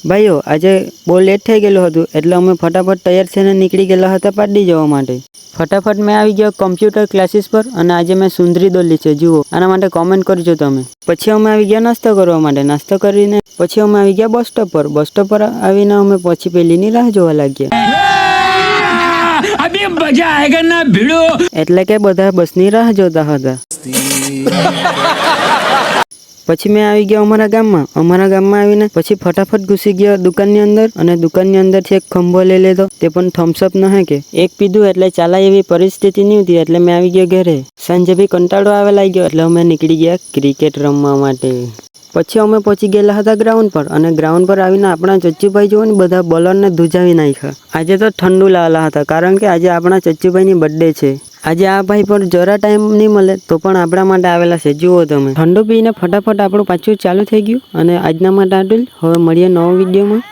ભાઈઓ આજે બહુ લેટ થઈ ગયેલું હતું એટલે અમે ફટાફટ તૈયાર થઈને નીકળી ગયેલા હતા પાર્ટી જવા માટે. ફટાફટ મેં આવી ગયો કમ્પ્યુટર ક્લાસીસ પર અને આજે મેં સુંદરી દોરલી છે જુઓ. આના માટે કોમેન્ટ કરજો તમે. પછી અમે આવી ગયા નાસ્તો કરવા માટે. નાસ્તો કરીને પછી અમે આવી ગયા બસ સ્ટોપ પર. બસ સ્ટોપ પર આવીને અમે પછી પેલીની રાહ જોવા લાગ્યા. એટલે કે બધા બસની રાહ જોતા હતા. પછી મેં આવી ગયો અમારા ગામમાં. અમારા ગામમાં આવીને પછી ફટાફટ ઘૂસી ગયો દુકાનની અંદર અને દુકાનની અંદરથી એક ખંભો લઈ લીધો. તે પણ થમ્સઅપ ન હે કે એક પીધું એટલે ચાલાય એવી પરિસ્થિતિ નહીં હતી એટલે મેં આવી ગયો ઘરે. સાંજે બી કંટાળો આવે લાગ્યો એટલે અમે નીકળી ગયા ક્રિકેટ રમવા માટે. પછી અમે પહોંચી ગયેલા હતા ગ્રાઉન્ડ પર અને ગ્રાઉન્ડ પર આવીને આપણા ચચ્ચુભાઈ જોવો ને બધા બોલરને ધ્રુજાવી નાખ્યા. આજે તો ઠંડુ લાવેલા હતા કારણ કે આજે આપણા ચચ્ચુભાઈની બર્થડે છે. આજે આ ભાઈ પર જરા ટાઈમ નહીં મળે તો પણ આપણા માટે આવેલા છે. જુઓ તમે ઠંડુ પીને ફટાફટ આપણું પાછું ચાલુ થઈ ગયું અને આજના માટે આટલું. હવે મળીએ નવા વિડીયોમાં.